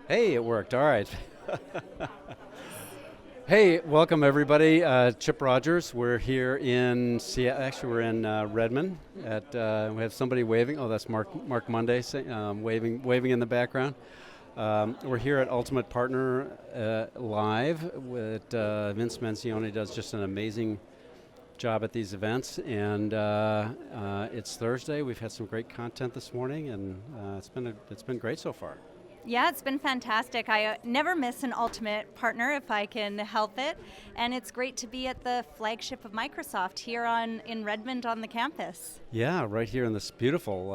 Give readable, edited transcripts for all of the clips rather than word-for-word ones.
Hey, it worked. All right. Hey, welcome everybody. Chip Rogers. We're here in Actually, we're in Redmond. We have somebody waving. Oh, that's Mark Monday waving in the background. We're here at Ultimate Partner Live with Vince Menzione. Does just an amazing job at these events, and it's Thursday. We've had some great content this morning, and it's been great so far. Yeah, it's been fantastic. I never miss an Ultimate Partner if I can help it, and it's great to be at the flagship of Microsoft here in Redmond on the campus. Yeah, right here in this beautiful,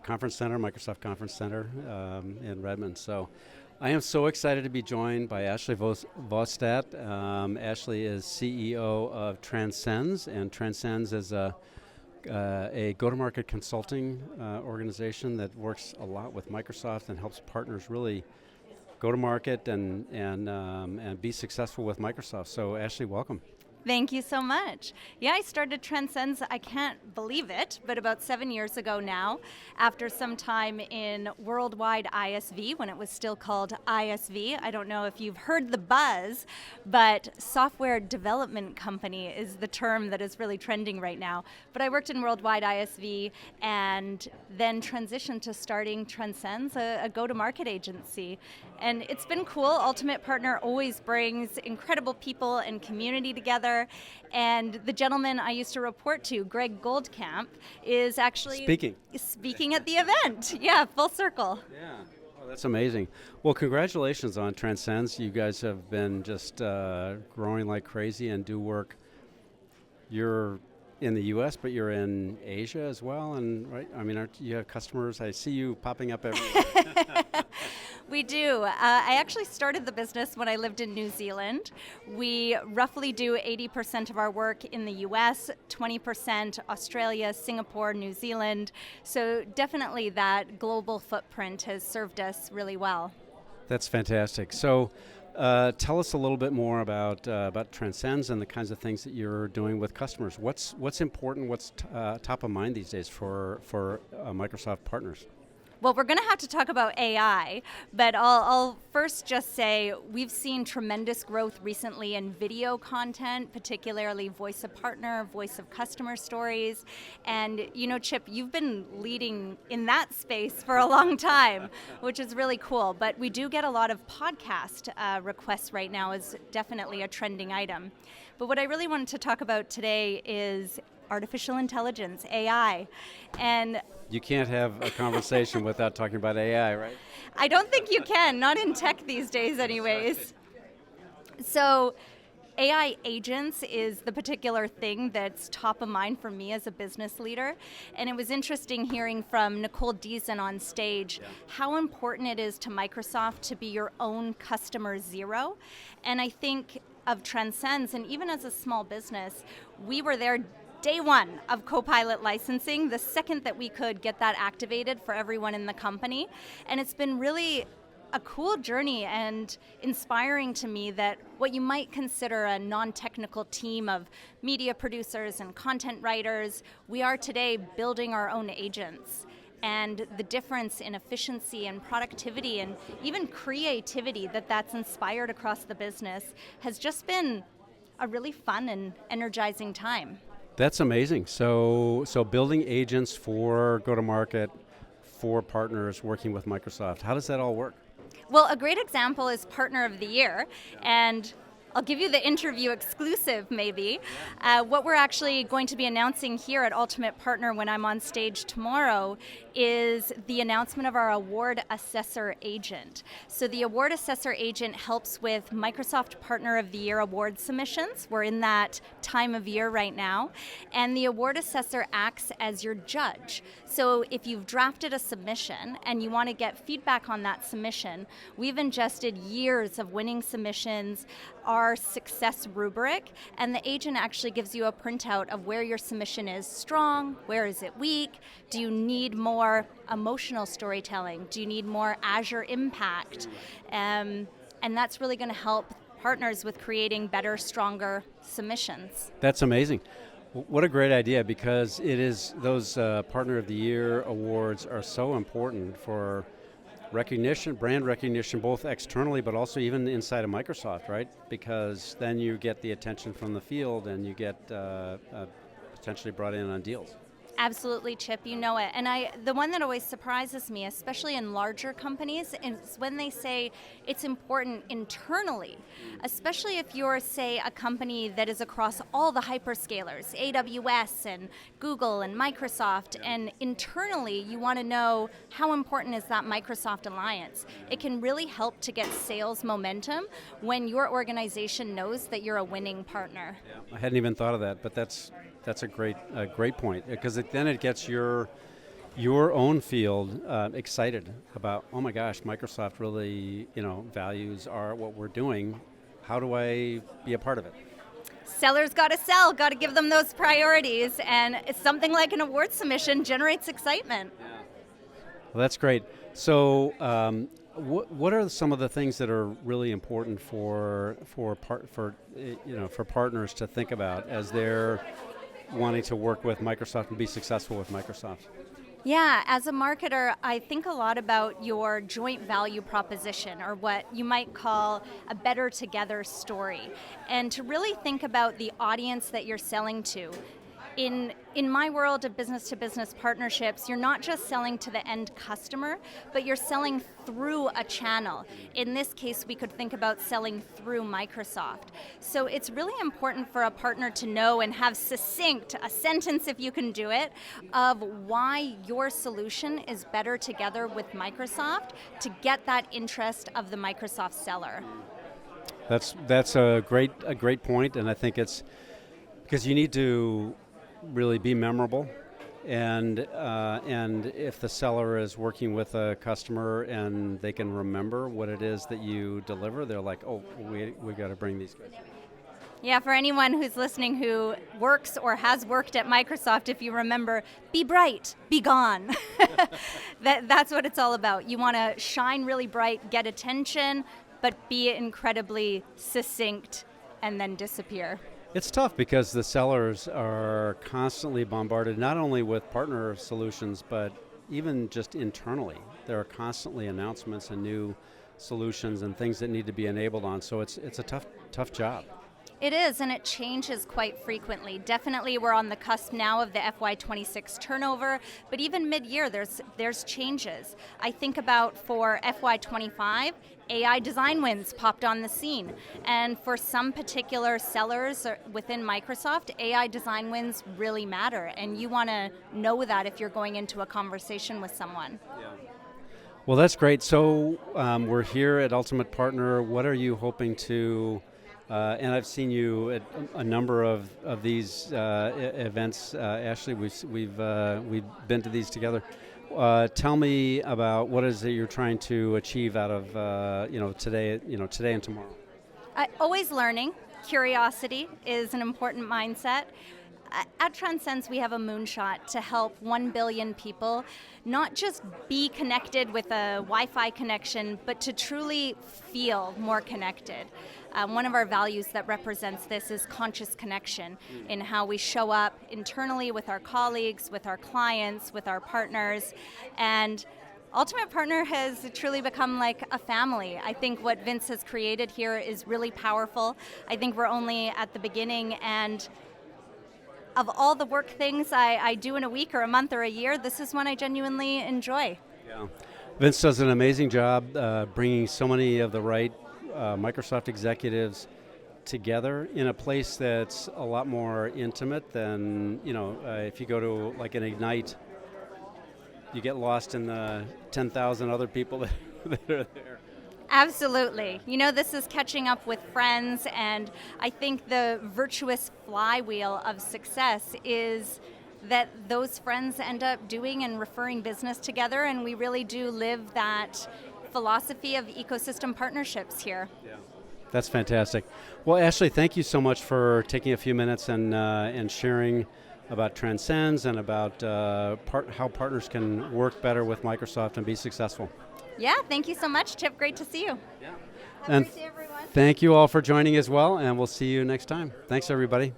conference center, Microsoft Conference Center in Redmond. So, I am so excited to be joined by Ashleigh Vogstad. Ashleigh is CEO of Transcends, and Transcends is a go-to-market consulting organization that works a lot with Microsoft and helps partners really go to market and be successful with Microsoft. So, Ashleigh, welcome. Thank you so much. Yeah, I started Transcends, I can't believe it, but about 7 years ago now, after some time in worldwide ISV, when it was still called ISV. I don't know if you've heard the buzz, but software development company is the term that is really trending right now. But I worked in worldwide ISV and then transitioned to starting Transcends, a go-to-market agency. And it's been cool. Ultimate Partner always brings incredible people and community together. And the gentleman I used to report to, Greg Goldkamp, is actually speaking at the event. Yeah, full circle. Yeah. Oh, that's amazing. Well, congratulations on Transcends. You guys have been just growing like crazy and do work. You're in the U.S., but you're in Asia as well, and right? I mean, you have customers? I see you popping up everywhere. We do. I actually started the business when I lived in New Zealand. We roughly do 80% of our work in the US, 20% Australia, Singapore, New Zealand. So definitely that global footprint has served us really well. That's fantastic. So tell us a little bit more about Transcends and the kinds of things that you're doing with customers. What's important, what's top of mind these days for Microsoft partners? Well, we're going to have to talk about AI, but I'll first just say we've seen tremendous growth recently in video content, particularly voice of partner, voice of customer stories. And you know, Chip, you've been leading in that space for a long time, which is really cool. But we do get a lot of podcast requests right now, is definitely a trending item. But what I really wanted to talk about today is artificial intelligence, AI. And you can't have a conversation without talking about AI, right? I don't think you can, not in tech these days anyways. So AI agents is the particular thing that's top of mind for me as a business leader. And it was interesting hearing from Nicole Deason on stage how important it is to Microsoft to be your own customer zero. And I think of Transcends, and even as a small business, we were there day one of Copilot licensing, the second that we could get that activated for everyone in the company. And it's been really a cool journey and inspiring to me that what you might consider a non-technical team of media producers and content writers, we are today building our own agents. And the difference in efficiency and productivity and even creativity that's inspired across the business has just been a really fun and energizing time. That's amazing. So building agents for go-to-market, for partners working with Microsoft. How does that all work? Well, a great example is Partner of the Year, and I'll give you the interview exclusive, maybe. What we're actually going to be announcing here at Ultimate Partner when I'm on stage tomorrow is the announcement of our Award Assessor Agent. So the Award Assessor Agent helps with Microsoft Partner of the Year award submissions. We're in that time of year right now. And the Award Assessor acts as your judge. So if you've drafted a submission and you want to get feedback on that submission, we've ingested years of winning submissions, our success rubric, and the agent actually gives you a printout of where your submission is strong, where is it weak, do you need more emotional storytelling, do you need more Azure impact, and that's really going to help partners with creating better, stronger submissions. That's amazing. What a great idea, because it is those Partner of the Year awards are so important for recognition, brand recognition, both externally but also even inside of Microsoft, right? Because then you get the attention from the field and you get potentially brought in on deals. Absolutely, Chip, you know it. And the one that always surprises me, especially in larger companies, is when they say it's important internally, especially if you're, say, a company that is across all the hyperscalers, AWS and Google and Microsoft, and internally you want to know how important is that Microsoft alliance. It can really help to get sales momentum when your organization knows that you're a winning partner. Yeah. I hadn't even thought of that, but that's a great point, because then it gets your own field excited about, oh my gosh, Microsoft really values what we're doing. How do I be a part of it? Sellers got to sell, got to give them those priorities, and it's something like an award submission generates excitement. Yeah. Well, that's great. So, what are some of the things that are really important for partners to think about as they're wanting to work with Microsoft and be successful with Microsoft? Yeah, as a marketer, I think a lot about your joint value proposition, or what you might call a better together story, and to really think about the audience that you're selling to. In my world of business-to-business partnerships, you're not just selling to the end customer, but you're selling through a channel. In this case, we could think about selling through Microsoft. So it's really important for a partner to know and have succinct, a sentence if you can do it, of why your solution is better together with Microsoft to get that interest of the Microsoft seller. That's a great point, and I think it's because you need to really be memorable, and if the seller is working with a customer and they can remember what it is that you deliver, they're like, oh, we got to bring these guys. Yeah, for anyone who's listening who works or has worked at Microsoft, if you remember, be bright, be gone. That's what it's all about. You want to shine really bright, get attention, but be incredibly succinct and then disappear. It's tough because the sellers are constantly bombarded not only with partner solutions, but even just internally. There are constantly announcements and new solutions and things that need to be enabled on, so it's a tough job. It is, and it changes quite frequently. Definitely we're on the cusp now of the FY26 turnover, but even mid-year there's changes. I think about for FY25, AI design wins popped on the scene. And for some particular sellers within Microsoft, AI design wins really matter, and you want to know that if you're going into a conversation with someone. Yeah. Well, that's great. So we're here at Ultimate Partner. What are you hoping to... and I've seen you at a number of these events, Ashleigh. We've been to these together. Tell me about what is it you're trying to achieve out of today and tomorrow. Always learning. Curiosity is an important mindset. At Transcends, we have a moonshot to help 1 billion people not just be connected with a Wi-Fi connection, but to truly feel more connected. One of our values that represents this is conscious connection in how we show up internally with our colleagues, with our clients, with our partners, and Ultimate Partner has truly become like a family. I think what Vince has created here is really powerful. I think we're only at the beginning, and of all the work things I do in a week or a month or a year, this is one I genuinely enjoy. Yeah, Vince does an amazing job bringing so many of the right Microsoft executives together in a place that's a lot more intimate than, if you go to like an Ignite, you get lost in the 10,000 other people that are there. Absolutely. This is catching up with friends, and I think the virtuous flywheel of success is that those friends end up doing and referring business together, and we really do live that philosophy of ecosystem partnerships here. Yeah. That's fantastic. Well, Ashleigh, thank you so much for taking a few minutes and sharing about Transcends and about how partners can work better with Microsoft and be successful. Yeah, thank you so much, Chip. Great to see you. Yeah. Have a great day, everyone. Thank you all for joining as well, and we'll see you next time. Thanks, everybody.